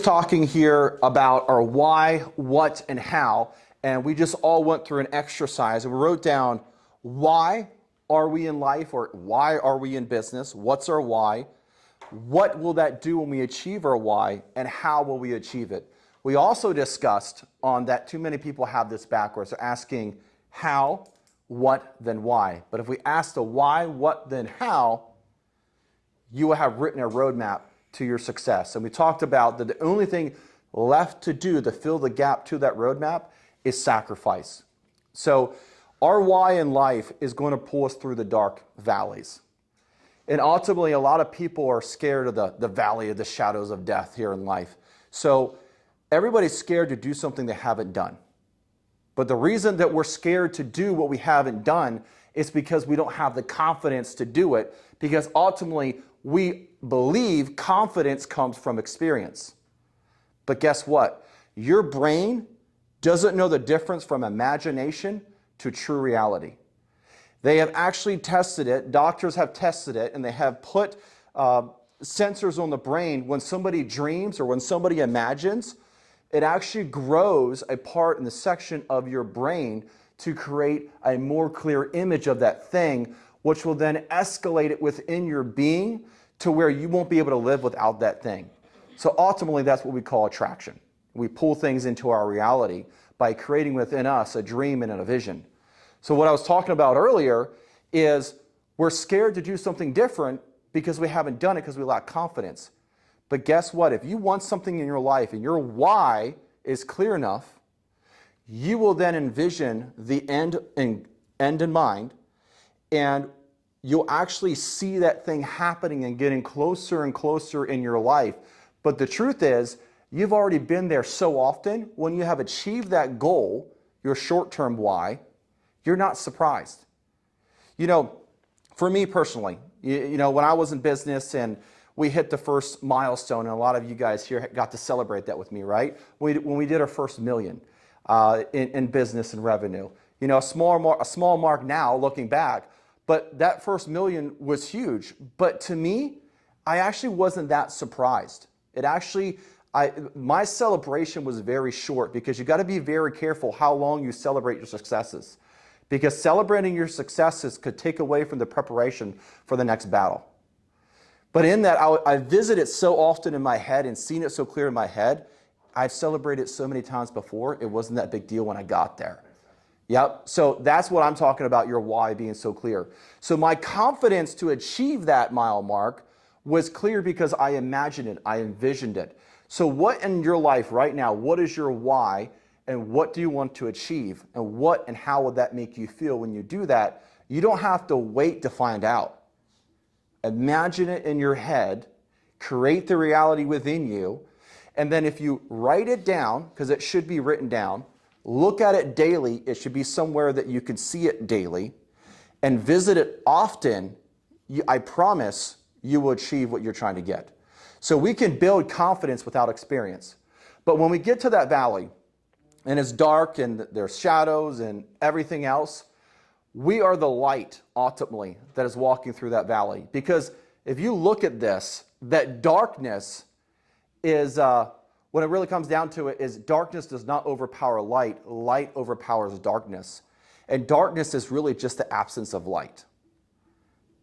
just talking here about our why, what, and how, and we just all went through an exercise and we wrote down why are we in life, or why are we in business, what's our why, what will that do when we achieve our why, and how will we achieve it. We also discussed on that too many people have this backwards. They're asking how, what, then why. But if we ask the why, what, then how, you will have written a roadmap to your success. And we talked about that the only thing left to do to fill the gap to that roadmap is sacrifice. So our why in life is going to pull us through the dark valleys. And ultimately, a lot of people are scared of the valley of the shadows of death here in life. So everybody's scared to do something they haven't done. But the reason that we're scared to do what we haven't done is because we don't have the confidence to do it, because ultimately we believe confidence comes from experience. But guess what? Your brain doesn't know the difference from imagination to true reality. They have actually tested it, doctors have tested it, and they have put sensors on the brain. When somebody dreams or when somebody imagines, it actually grows a part in the section of your brain to create a more clear image of that thing, which will then escalate it within your being to where you won't be able to live without that thing. So ultimately, that's what we call attraction. We pull things into our reality by creating within us a dream and a vision. So what I was talking about earlier is we're scared to do something different because we haven't done it because we lack confidence. But guess what? If you want something in your life and your why is clear enough, you will then envision the end in mind, and you'll actually see that thing happening and getting closer and closer in your life. But the truth is, you've already been there so often. When you have achieved that goal, your short-term why, you're not surprised. You know, for me personally, you know, when I was in business and we hit the first milestone, and a lot of you guys here got to celebrate that with me, right? When we did our first million in business and revenue. You know, a small mark now looking back, but that first million was huge. But to me, I actually wasn't that surprised. My celebration was very short, because you got to be very careful how long you celebrate your successes, because celebrating your successes could take away from the preparation for the next battle. But in that, I visit it so often in my head and seen it so clear in my head. I've celebrated so many times before, it wasn't that big deal when I got there. Yep, so that's what I'm talking about, your why being so clear. So my confidence to achieve that mile mark was clear because I imagined it, I envisioned it. So what in your life right now, what is your why, and what do you want to achieve, and what and how would that make you feel when you do that? You don't have to wait to find out. Imagine it in your head, create the reality within you, and then if you write it down, because it should be written down, look at it daily, it should be somewhere that you can see it daily, and visit it often, I promise you will achieve what you're trying to get. So we can build confidence without experience. But when we get to that valley, and it's dark and there's shadows and everything else, we are the light, ultimately, that is walking through that valley. Because if you look at this, that darkness is, when it really comes down to it, is darkness does not overpower light. Light overpowers darkness. And darkness is really just the absence of light.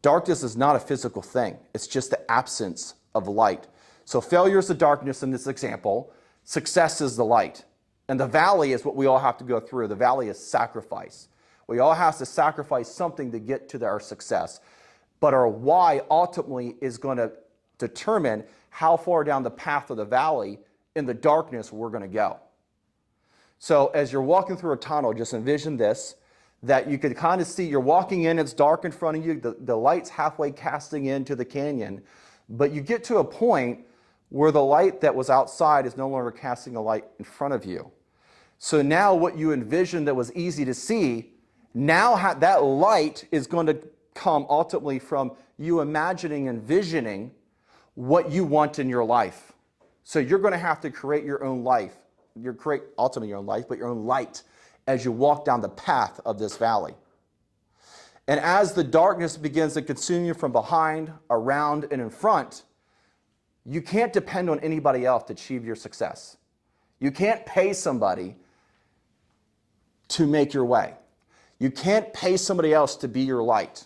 Darkness is not a physical thing. It's just the absence of light. So failure is the darkness in this example. Success is the light. And the valley is what we all have to go through. The valley is sacrifice. We all have to sacrifice something to get to our success. But our why ultimately is going to determine how far down the path of the valley in the darkness we're going to go. So as you're walking through a tunnel, just envision this, that you can kind of see you're walking in, it's dark in front of you, the light's halfway casting into the canyon, but you get to a point where the light that was outside is no longer casting a light in front of you. So now what you envisioned that was easy to see, now that light is going to come ultimately from you imagining and visioning what you want in your life. So you're going to have to create your own life. Ultimately your own life, but your own light as you walk down the path of this valley. And as the darkness begins to consume you from behind, around, and in front, You can't depend on anybody else to achieve your success. You can't pay somebody to make your way. You can't pay somebody else to be your light.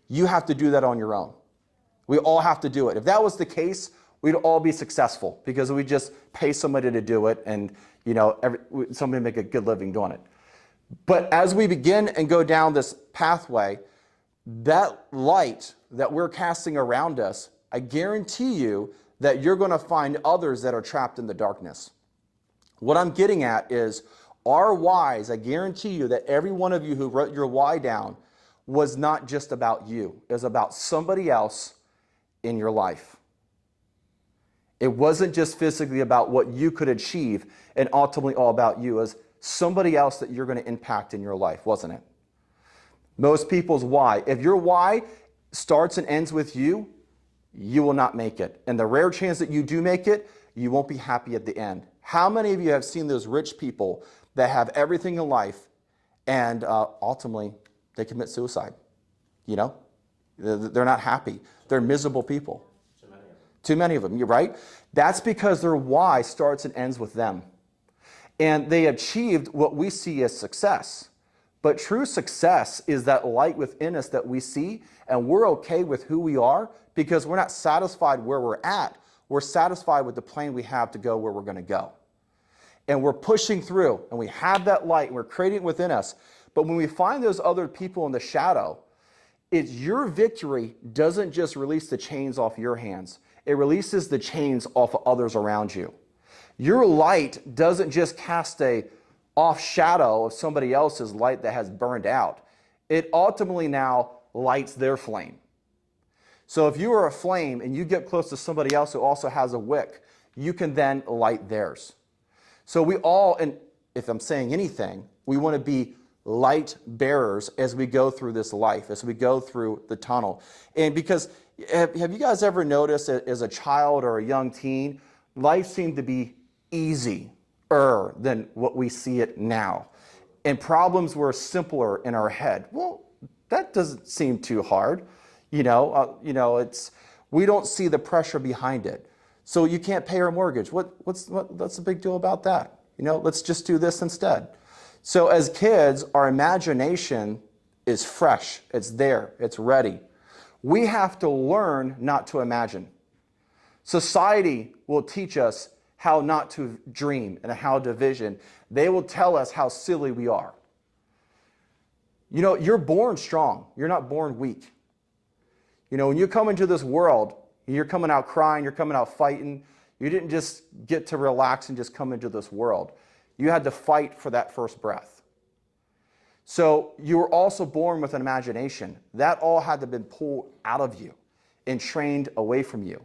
You have to do that on your own. We all have to do it. If that was the case, we'd all be successful because we just pay somebody to do it and somebody make a good living doing it. But as we begin and go down this pathway, that light that we're casting around us, I guarantee you that you're going to find others that are trapped in the darkness. What I'm getting at is our whys. I guarantee you that every one of you who wrote your why down was not just about you. It was about somebody else in your life. It wasn't just physically about what you could achieve and ultimately all about you. It was somebody else that you're going to impact in your life, wasn't it? Most people's why. If your why starts and ends with you, you will not make it. And the rare chance that you do make it, you won't be happy at the end. How many of you have seen those rich people that have everything in life and ultimately they commit suicide? You know, they're not happy. They're miserable people. Too many of them, you're right? That's because their why starts and ends with them. And they achieved what we see as success. But true success is that light within us that we see, and we're okay with who we are because we're not satisfied where we're at. We're satisfied with the plan we have to go where we're going to go. And we're pushing through, and we have that light, and we're creating it within us. But when we find those other people in the shadow, it's your victory doesn't just release the chains off your hands. It releases the chains off of others around you. Your light doesn't just cast a off shadow of somebody else's light that has burned out. It ultimately now lights their flame. So if you are a flame and you get close to somebody else who also has a wick, you can then light theirs. So we all, and if I'm saying anything, we want to be light bearers as we go through this life, as we go through the tunnel. And because, have you guys ever noticed that as a child or a young teen, life seemed to be easier than what we see it now? And problems were simpler in our head. Well, that doesn't seem too hard. We don't see the pressure behind it. So you can't pay our mortgage. What's the big deal about that? Let's just do this instead. So as kids, our imagination is fresh. It's there. It's ready. We have to learn not to imagine. Society will teach us how not to dream and how to vision. They will tell us how silly we are. You're born strong. You're not born weak. When you come into this world, you're coming out crying, you're coming out fighting. You didn't just get to relax and just come into this world. You had to fight for that first breath. So you were also born with an imagination. That all had to be pulled out of you and trained away from you.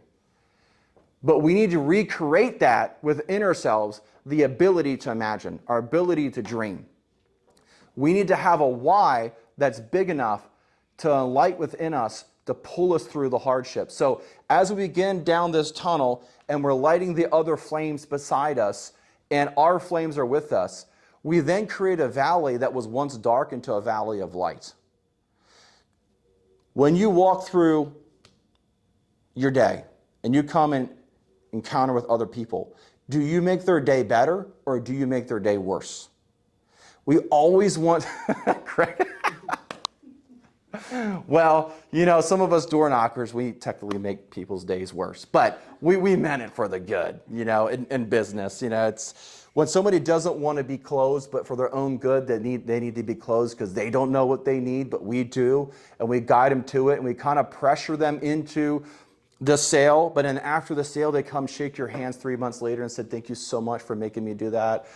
But we need to recreate that within ourselves, the ability to imagine, our ability to dream. We need to have a why that's big enough to light within us to pull us through the hardship. So as we begin down this tunnel and we're lighting the other flames beside us and our flames are with us, we then create a valley that was once dark into a valley of light. When you walk through your day and you come and encounter with other people, do you make their day better or do you make their day worse? We always want... Well, some of us door knockers, we technically make people's days worse, but we meant it for the good, in business. It's when somebody doesn't want to be closed, but for their own good, they need to be closed because they don't know what they need, but we do, and we guide them to it, and we kind of pressure them into the sale, but then after the sale, they come shake your hands 3 months later and said, thank you so much for making me do that.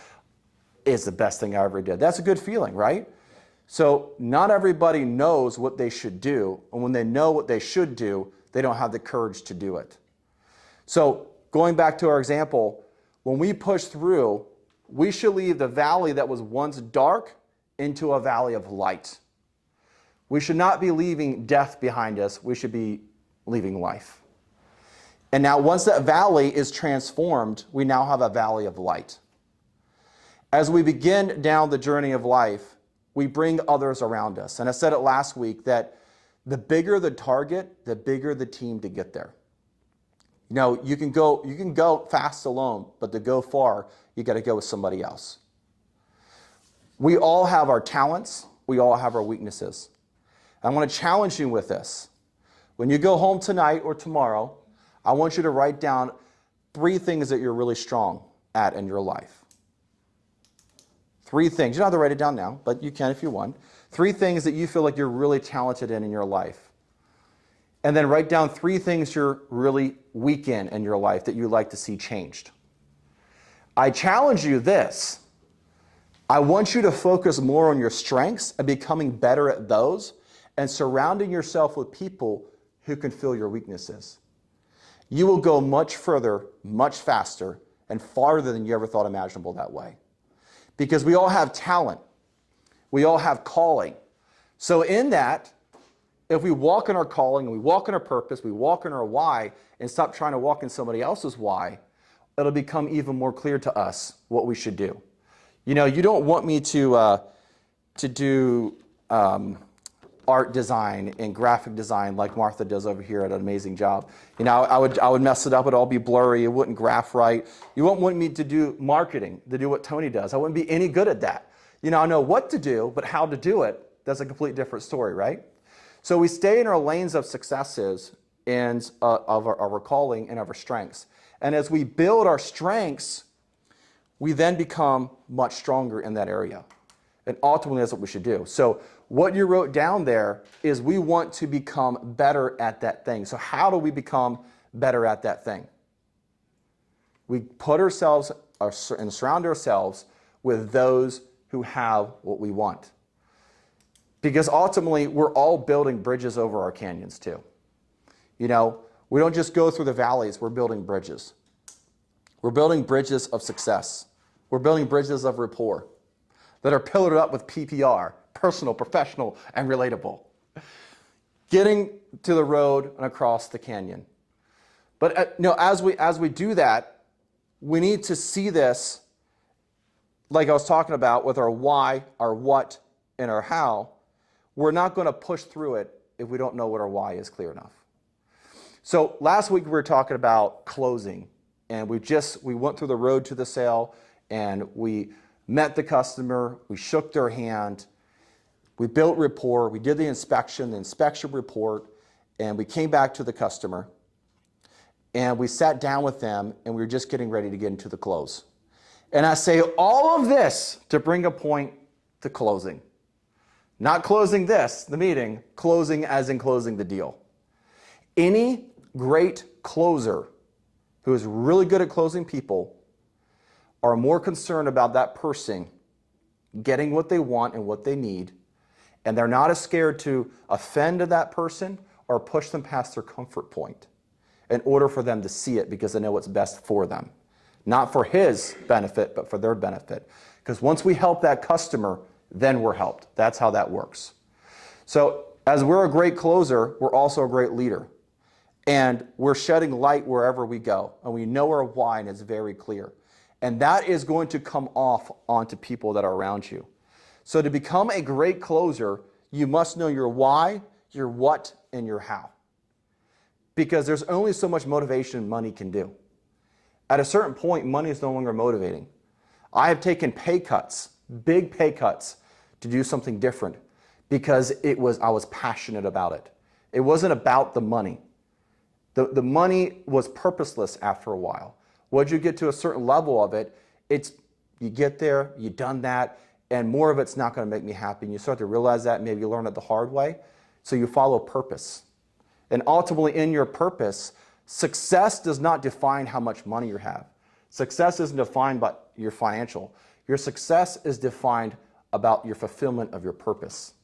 It's the best thing I ever did. That's a good feeling, right? So not everybody knows what they should do, and when they know what they should do, they don't have the courage to do it. So going back to our example, when we push through, we should leave the valley that was once dark into a valley of light. We should not be leaving death behind us. We should be leaving life. And now once that valley is transformed, we now have a valley of light. As we begin down the journey of life, we bring others around us. And I said it last week that the bigger the target, the bigger the team to get there. You can go fast alone, but to go far, you got to go with somebody else. We all have our talents. We all have our weaknesses. I want to challenge you with this. When you go home tonight or tomorrow, I want you to write down 3 things that you're really strong at in your life. 3 things. You don't have to write it down now, but you can if you want. 3 things that you feel like you're really talented in your life. And then write down 3 things you're really weak in your life that you'd like to see changed. I challenge you this. I want you to focus more on your strengths and becoming better at those and surrounding yourself with people who can fill your weaknesses. You will go much further, much faster, and farther than you ever thought imaginable that way. Because we all have talent. We all have calling. So in that, if we walk in our calling, and we walk in our purpose, we walk in our why, and stop trying to walk in somebody else's why, it'll become even more clear to us what we should do. You don't want me to do art design and graphic design like Martha does over here at an amazing job. I would mess it up. It'd all be blurry. It wouldn't graph right. You wouldn't want me to do marketing, to do what Tony does. I wouldn't be any good at that. I know what to do, but how to do it, that's a completely different story, right? So we stay in our lanes of successes and of our calling and of our strengths. And as we build our strengths, we then become much stronger in that area. And ultimately, that's what we should do. So what you wrote down there is we want to become better at that thing. So how do we become better at that thing? We put ourselves and surround ourselves with those who have what we want. Because ultimately, we're all building bridges over our canyons too. We don't just go through the valleys, we're building bridges. We're building bridges of success. We're building bridges of rapport that are pillared up with PPR, personal, professional, and relatable. Getting to the road and across the canyon. But as we do that, we need to see this, like I was talking about, with our why, our what, and our how. We're not going to push through it if we don't know what our why is clear enough. So last week we were talking about closing, and we went through the road to the sale, and we met the customer, we shook their hand, we built rapport, we did the inspection report, and we came back to the customer, and we sat down with them, and we were just getting ready to get into the close. And I say all of this to bring a point to closing. Not closing the meeting, closing as in closing the deal. Any great closer who is really good at closing people are more concerned about that person getting what they want and what they need, and they're not as scared to offend that person or push them past their comfort point in order for them to see it because they know what's best for them. Not for his benefit, but for their benefit. Because once we help that customer, then we're helped. That's how that works. So as we're a great closer, we're also a great leader. And we're shedding light wherever we go. And we know our why, and it's very clear. And that is going to come off onto people that are around you. So to become a great closer, you must know your why, your what, and your how. Because there's only so much motivation money can do. At a certain point, money is no longer motivating. I have taken pay cuts, big pay cuts, to do something different because I was passionate about it. It wasn't about the money. The money was purposeless after a while. Once you get to a certain level of it, you get there, you've done that, and more of it's not going to make me happy. And you start to realize that, maybe you learn it the hard way. So you follow purpose. And ultimately in your purpose, success does not define how much money you have. Success isn't defined by your financial. Your success is defined about your fulfillment of your purpose.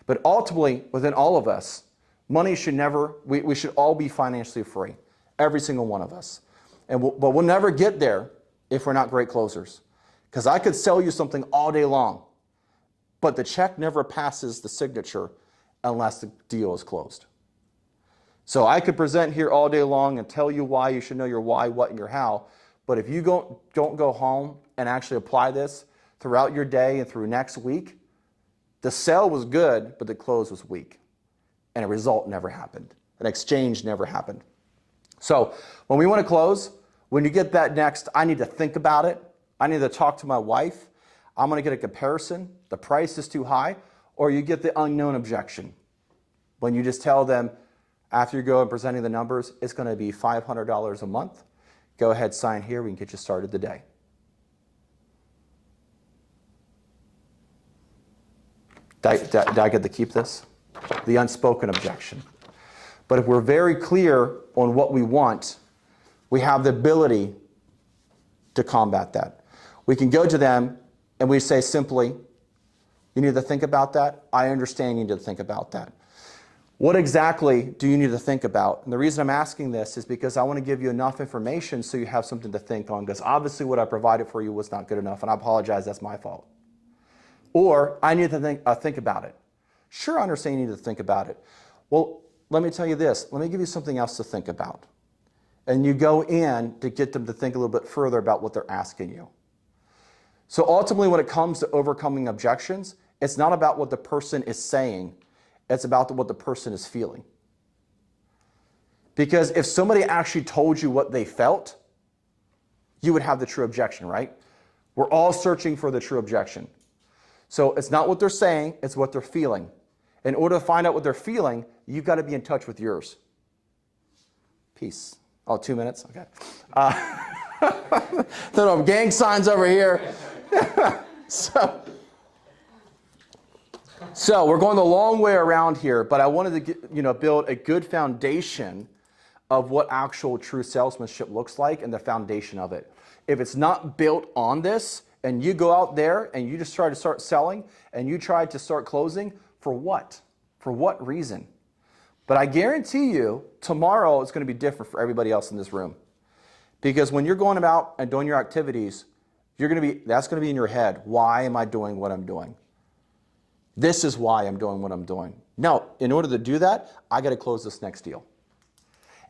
But ultimately, within all of us, money should never, we should all be financially free. Every single one of us. But we'll never get there if we're not great closers. Because I could sell you something all day long, but the check never passes the signature unless the deal is closed. So I could present here all day long and tell you why you should know your why, what, and your how, but if you don't go home and actually apply this throughout your day and through next week, the sale was good, but the close was weak. And a result never happened. An exchange never happened. So when we want to close, when you get that next, I need to think about it. I need to talk to my wife. I'm going to get a comparison. The price is too high. Or you get the unknown objection. When you just tell them, after you go and presenting the numbers, it's going to be $500 a month. Go ahead, sign here. We can get you started today. Did I get to keep this? The unspoken objection. But if we're very clear on what we want, we have the ability to combat that. We can go to them and we say simply, you need to think about that. I understand you need to think about that. What exactly do you need to think about? And the reason I'm asking this is because I want to give you enough information so you have something to think on, because obviously what I provided for you was not good enough, and I apologize, that's my fault. Or I need to think about it. Sure, I understand you need to think about it. Well, let me tell you this. Let me give you something else to think about. And you go in to get them to think a little bit further about what they're asking you. So ultimately, when it comes to overcoming objections, it's not about what the person is saying. It's about what the person is feeling. Because if somebody actually told you what they felt, you would have the true objection, right? We're all searching for the true objection. So it's not what they're saying, it's what they're feeling. In order to find out what they're feeling, you've got to be in touch with yours. Peace. Oh, 2 minutes? Okay. Throw gang signs over here. So we're going the long way around here, but I wanted to build a good foundation of what actual true salesmanship looks like and the foundation of it. If it's not built on this, and you go out there and you just try to start selling and you try to start closing, for what? For what reason? But I guarantee you, tomorrow it's going to be different for everybody else in this room. Because when you're going about and doing your activities, that's going to be in your head. Why am I doing what I'm doing? This is why I'm doing what I'm doing. Now, in order to do that, I got to close this next deal.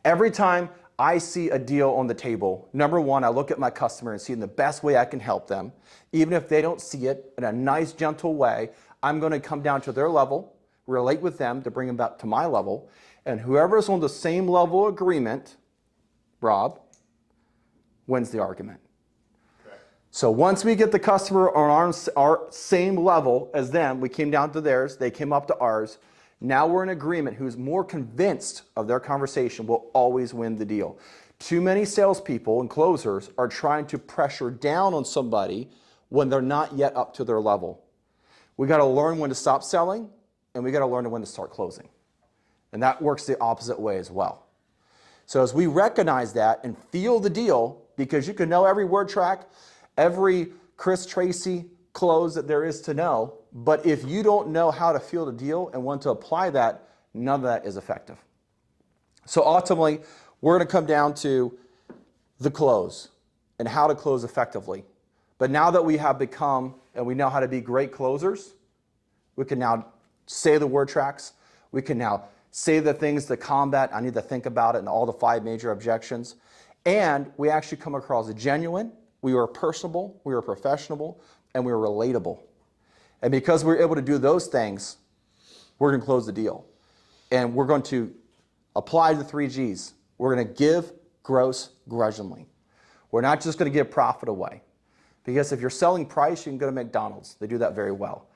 Every time I see a deal on the table, number one, I look at my customer and see in the best way I can help them. Even if they don't see it in a nice, gentle way, I'm going to come down to their level, relate with them to bring them back to my level. And whoever's on the same level agreement, Rob, wins the argument. Correct. So once we get the customer on our same level as them, we came down to theirs, they came up to ours. Now we're in agreement. Who's more convinced of their conversation will always win the deal. Too many salespeople and closers are trying to pressure down on somebody when they're not yet up to their level. We got to learn when to stop selling, and we got to learn when to start closing. And that works the opposite way as well. So as we recognize that and feel the deal, because you can know every word track, every Chris Tracy close that there is to know, but if you don't know how to feel the deal and want to apply that, none of that is effective. So ultimately, we're going to come down to the close and how to close effectively. But now that we have become and we know how to be great closers, we can now say the word tracks. We can now say the things to combat. I need to think about it and all the 5 major objections. And we actually come across genuine. We were personable. We were professional. And we were relatable. And because we're able to do those things, we're going to close the deal. And we're going to apply the 3 G's. We're going to give gross grudgingly. We're not just going to give profit away. Because if you're selling price, you can go to McDonald's. They do that very well.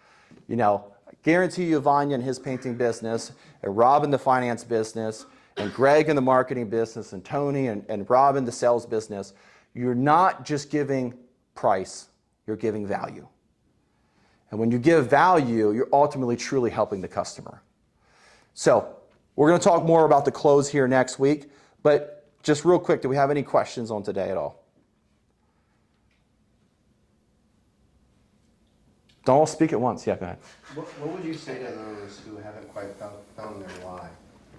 You know, I guarantee you Vanya in his painting business, and Rob in the finance business, and Greg in the marketing business, and Tony and Rob in the sales business, you're not just giving price, you're giving value. And when you give value, you're ultimately truly helping the customer. So we're going to talk more about the close here next week, but just real quick, do we have any questions on today at all? Don't all speak at once. Yeah, go ahead. What would you say to those who haven't quite found their why?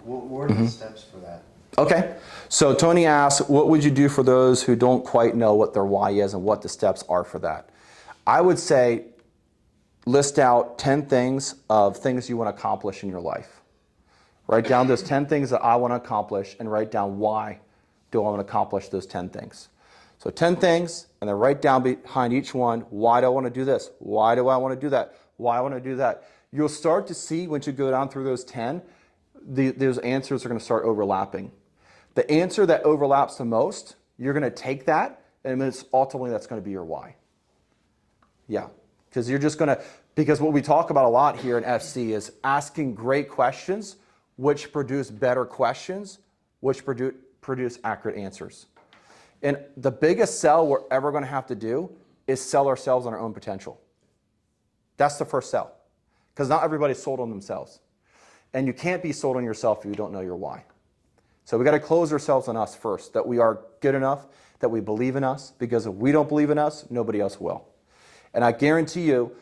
What are the steps for that? Okay. So Tony asked, what would you do for those who don't quite know what their why is and what the steps are for that? I would say list out 10 things of things you want to accomplish in your life. Write down those 10 things that I want to accomplish and write down why do I want to accomplish those 10 things. So 10 things, and then write down behind each one, why do I want to do this? Why do I want to do that? Why I want to do that? You'll start to see once you go down through those 10, those answers are going to start overlapping. The answer that overlaps the most, you're going to take that, and it's ultimately that's going to be your why. Yeah, because you're just going to, because what we talk about a lot here in FC is asking great questions, which produce better questions, which produce accurate answers. And the biggest sell we're ever going to have to do is sell ourselves on our own potential. That's the first sell, because not everybody's sold on themselves. And you can't be sold on yourself if you don't know your why. So we got to close ourselves on us first, that we are good enough, that we believe in us, because if we don't believe in us, nobody else will. And I guarantee you,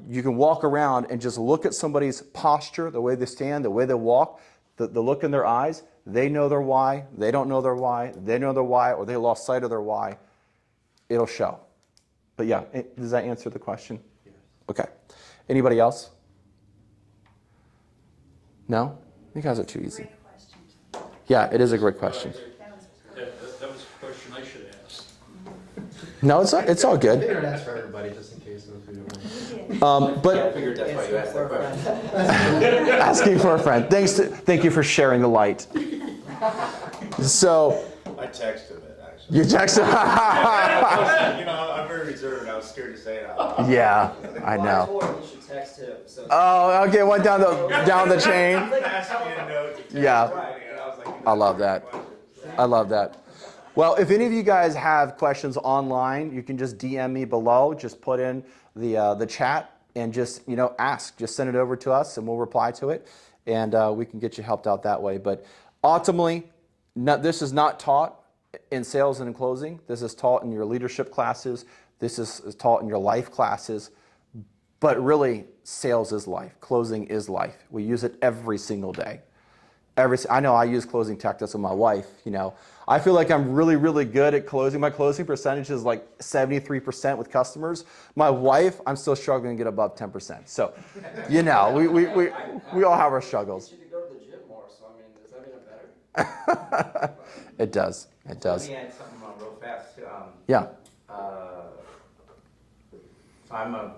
you can walk around and just look at somebody's posture, the way they stand, the way they walk, the look in their eyes. They know their why, they don't know their why, they know their why, or they lost sight of their why. It'll show. But yeah, does that answer the question? Yes. Okay. Anybody else? No? You guys are too easy. Great question. Yeah, it is a great question. That was a question I should ask. No, it's all I good. figured I'd ask for everybody just in case if we don't want. But I figured that's why you asked that question. asking for a friend. Thank you for sharing the light. So I texted him it, actually. you texted. You know, I'm very reserved. I was scared to say it out loud. Yeah, I Well, know. I told him you should text him. So Oh, okay, went down the chain. He asked me a note to text Yeah. somebody, and I was like, I love that. I love that. Well, if any of you guys have questions online, you can just DM me below. Just put in the chat and just ask. Just send it over to us, and we'll reply to it, and we can get you helped out that way. But ultimately, this is not taught in sales and in closing. This is taught in your leadership classes. This is taught in your life classes. But really, sales is life. Closing is life. We use it every single day. I know I use closing tactics with my wife. I feel like I'm really, really good at closing. My closing percentage is like 73% with customers. My wife, I'm still struggling to get above 10%. So, we all have our struggles. you should go to the gym more. So I mean, does that make it better? It does. It does. Let me add something real fast. Yeah. So I'm a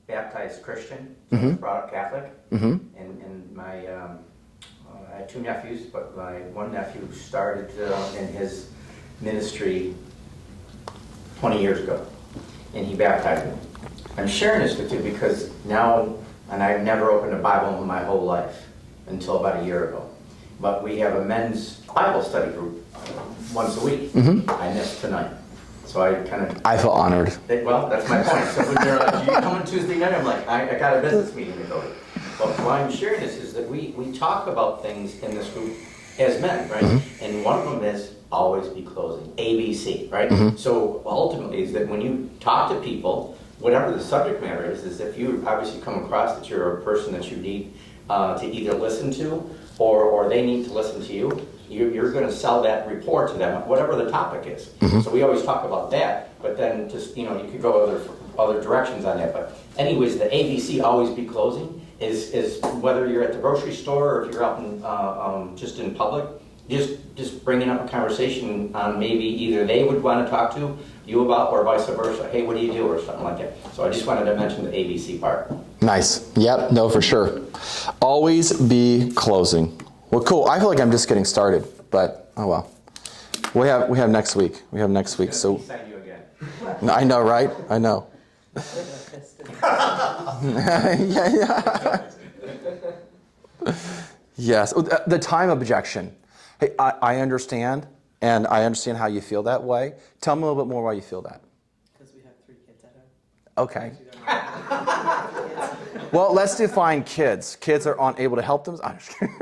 baptized Christian, brought up Catholic, and my I have two nephews, but my one nephew started in his ministry 20 years ago, and he baptized me. I'm sharing this with you because now, and I've never opened a Bible in my whole life until about a year ago, but we have a men's Bible study group once a week. I missed tonight. So I feel honored. Well, that's my point. So when they're like, "You come on Tuesday night?" I'm like, I got a business meeting to go to. But why I'm sharing this is that we talk about things in this group as men, right? And one of them is always be closing, ABC, right? So ultimately is that when you talk to people, whatever the subject matter is if you obviously come across that you're a person that you need to either listen to or they need to listen to you, you're going to sell that report to them, whatever the topic is. So we always talk about that, but then just, you could go other directions on that. But anyways, the ABC, always be closing, is whether you're at the grocery store or if you're out in, just in public, just bringing up a conversation on maybe either they would want to talk to you about or vice versa. Hey, what do you do? Or something like that. So I just wanted to mention the ABC part. Nice. Yep. No, for sure. Always be closing. Well, cool. I feel like I'm just getting started, but oh well. We have next week. We have next week. So Sign you again. I know, right? I know. yeah. Yes. The time objection. Hey, I understand, and I understand how you feel that way. Tell me a little bit more why you feel that. Because we have 3 kids at home. Okay. Well, let's define kids. Kids are unable to help them. I'm just kidding.